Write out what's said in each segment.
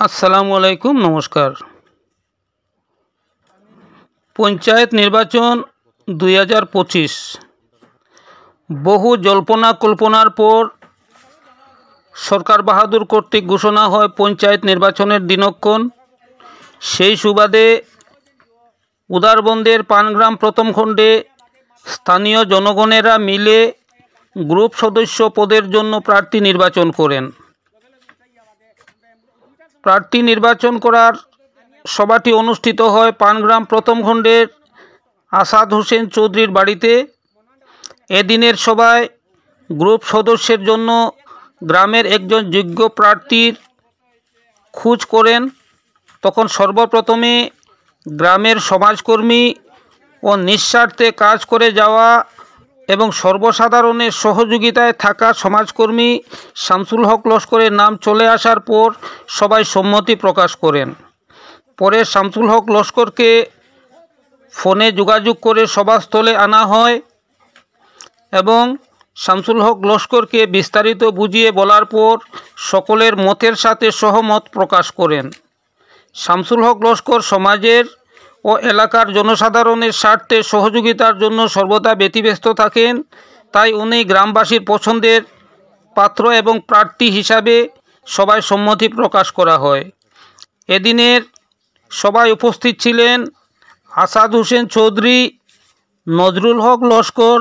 আসসালামু আলাইকুম, নমস্কার। পঞ্চায়েত নির্বাচন 2025 বহু জল্পনা কল্পনার পর সরকার বাহাদুর কর্তৃক ঘোষণা হয় পঞ্চায়েত নির্বাচনের দিনক্ষণ। সেই সুবাদে উদারবন্দের পানগ্রাম প্রথম খণ্ডে স্থানীয় জনগণেরা মিলে গ্রুপ সদস্য পদের জন্য প্রার্থী নির্বাচন করেন। প্রার্থী নির্বাচন করার সভাটি অনুষ্ঠিত হয় পানগ্রাম প্রথম খণ্ডের আসাদ হোসেন চৌধুরীর বাড়িতে। এদিনের সভায় গ্রুপ সদস্যের জন্য গ্রামের একজন যোগ্য প্রার্থীর খোঁজ করেন। তখন সর্বপ্রথমে গ্রামের সমাজকর্মী ও নিঃস্বার্থে কাজ করে যাওয়া এবং সর্বসাধারণের সহযোগিতায় থাকা সমাজকর্মী শামসুল হক লস্করের নাম চলে আসার পর সবাই সম্মতি প্রকাশ করেন। পরে শামসুল হক লস্করকে ফোনে যোগাযোগ করে সভাস্থলে আনা হয় এবং শামসুল হক লস্করকে বিস্তারিত বুঝিয়ে বলার পর সকলের মতের সাথে সহমত প্রকাশ করেন। শামসুল হক লস্কর সমাজের ও এলাকার জনসাধারণের স্বার্থে সহযোগিতার জন্য সর্বদা ব্যতিব্যস্ত থাকেন, তাই উনি গ্রামবাসীর পছন্দের পাত্র এবং প্রার্থী হিসাবে সবাই সম্মতি প্রকাশ করা হয়। এদিনের সবাই উপস্থিত ছিলেন আসাদ হোসেন চৌধুরী, নজরুল হক লস্কর,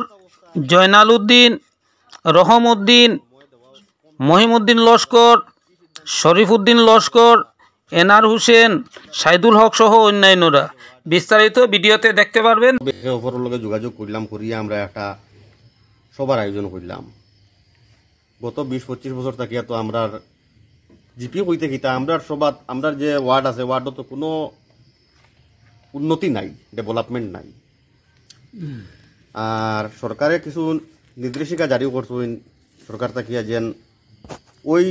জয়নাল উদ্দিন, রহম উদ্দিন, মহিমউদ্দিন লস্কর, শরীফ উদ্দিন লস্কর, এনার হোসেন, সাইদুল হক সহ অন্যান্যরা। বিস্তারিত ভিডিওতে দেখতে পারবেন। অপরের লগে যোগাযোগ করলাম, করিয়া আমরা একটা সবার আয়োজন করলাম। গত 20-25 বছর থাকিয়া তো আমরা জিপি হইতে কিতা আমরা সবার আমরা যে ওয়ার্ড আছে ওয়ার্ডও তো কোনো উন্নতি নাই, ডেভেলপমেন্ট নাই। আর সরকারে কিছু নির্দেশিকা জারি করছেন সরকার থাকিয়া, যেন ওই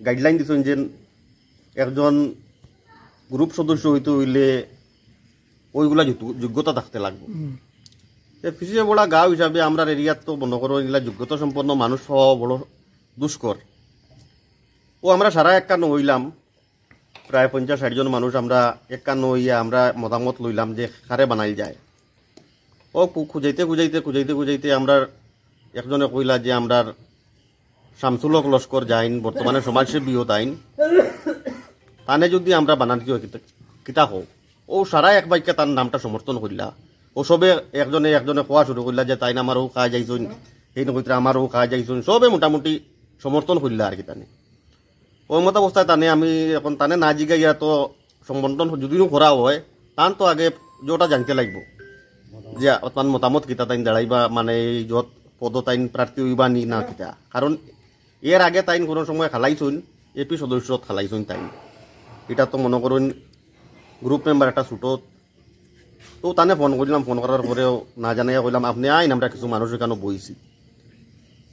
গাইডলাইন দিচ্ছেন যেন একজন গ্রুপ সদস্য হইতে হইলে ওইগুলা যোগ্যতা থাকতে লাগবে। পিছিয়ে বড়া গাঁও হিসাবে আমরা এরিয়াত তো মনে করো এগুলা যোগ্যতা সম্পন্ন মানুষ হওয়া বড় দুষ্কর। ও আমরা সারা একান্ন হইলাম, প্রায় 50-60 জন মানুষ আমরা একান্ন হইয়া আমরা মতামত লইলাম যে কারে বানাই যায়। ও খুঁজাইতে খুঁজাইতে খুঁজাইতে খুঁজাইতে আমরা একজনে কইলা যে আমরা শামসুল হক লস্কর যাইন, বর্তমানে সমাজসেবীও তাইন, তানে যদি আমরা বানাতে কিতা হোক। ও সারা এক বাইকে তার নামটা সমর্থন করলা। ও সবে একজনে একজনে কোয়া শুরু করলা যে তাই না আমারও কাজ যাইছুন, সেই নকইতে আমারও কাজ যাইছুন, সবে মোটামুটি সমর্থন করলা আর কি। তানে ওই মত অবস্থায় তানে আমি এখন তানে না জিগাইয়া তো সমর্থন যদিও করা হয়, তান তো আগে যেটা জানতে লাগবো যে তার মতামত কিতা তাইন দাঁড়াইবা, মানে এই যত পদ তাইন প্রার্থী হইবা নি না কিতা। কারণ এর আগে তাইন কোনো সময় খালাইছুন, এপি সদস্য খালাইছুন তাইন। এটা তো মনে করুন গ্রুপ মেম্বার একটা ছুটো। তো তানে ফোন করলাম, ফোন করার পরেও না জানাইয়া কইলাম আপনি আইন, আমরা কিছু মানুষ এখানে বইছি।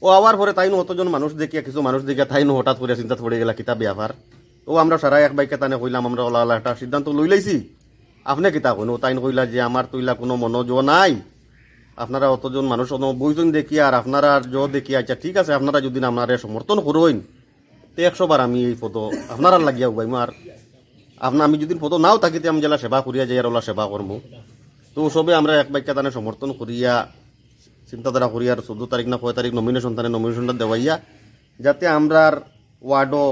ও আবার পরে তাইন অতজন মানুষ দেখিয়া কিছু মানুষ দেখিয়া তাইন হঠাৎ করে চিন্তা পড়ে গেলা কিতা ব্যাপার। ও আমরা সারা এক বাইকে তানে কইলাম আমরা ওলা একটা সিদ্ধান্ত লই লাইছি, আপনি কিতা কইন। ও তাইন কইলা যে আমার তো ইলা কোনো মনোযোগ নাই, আপনারা অতজন মানুষ বইজন দেখিয়া আর আপনারা দেখিয়া আচ্ছা ঠিক আছে, আপনারা যদি আপনারা সমর্থন করইন তো 100 বার আমি এই পদ আপনারা লাগিয়া উবাইম। আর আমি যদি পদ নাও থাকিতে আমি জেলা সেবা করিয়া যাই আর ওলা সেবা করবো। তো সবে আমরা এক বাক্যে তানে সমর্থন করিয়া চিন্তাধারা করিয়া 14 তারিখ না 5 তারিখ নমিনেশনটা দেওয়াইয়া যাতে আমরার ওয়ার্ডও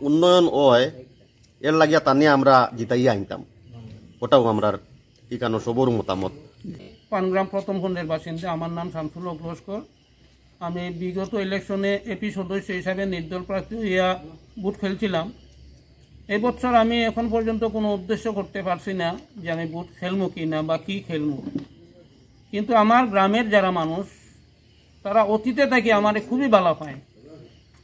উন্নয়ন হয় এর লাগিয়া তানে আমরা জিতাইয়া আনতাম। ওটাও আমরার এখানে সবর মতামত। পানগ্রাম প্রথম খণ্ডের বাসিন্দা, আমার নাম শামসুল হক লস্কর। আমি বিগত ইলেকশনে এপি সদস্য হিসাবে নির্দল প্রার্থী হইয়া ভোট খেলছিলাম। এবছর আমি এখন পর্যন্ত কোনো উদ্দেশ্য করতে পারছি না যে আমি ভোট খেলবো কি না বা কী খেলবো। কিন্তু আমার গ্রামের যারা মানুষ তারা অতীতে থেকে আমার খুবই বালা পায়।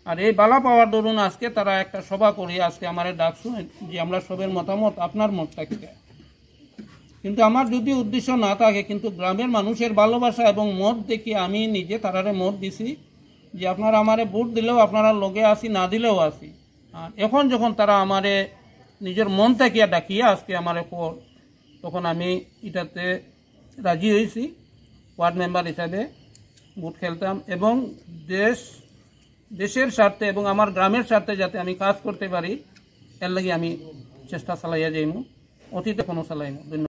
আর এই বালা পাওয়ার দরুন আজকে তারা একটা সভা করি, আজকে আমার ডাকছো যে আমরা সবের মতামত আপনার মতটা কি। কিন্তু আমার যদি উদ্দেশ্য না থাকে, কিন্তু গ্রামের মানুষের ভালোবাসা এবং মত দেখে আমি নিজে তারারে মত দিছি যে আপনারা আমারে ভোট দিলেও আপনারা লগে আসি, না দিলেও আসি। আর এখন যখন তারা আমারে নিজের মন থেকে ডাকিয়া আজকে আমারে পর, তখন আমি এটাতে রাজি হয়েছি ওয়ার্ড মেম্বার হিসাবে ভোট খেলতাম এবং দেশের স্বার্থে এবং আমার গ্রামের স্বার্থে যাতে আমি কাজ করতে পারি এর লাগি আমি চেষ্টা চালাইয়া যাইমু, অতীতে কোনো চালাইমু। ধন্যবাদ।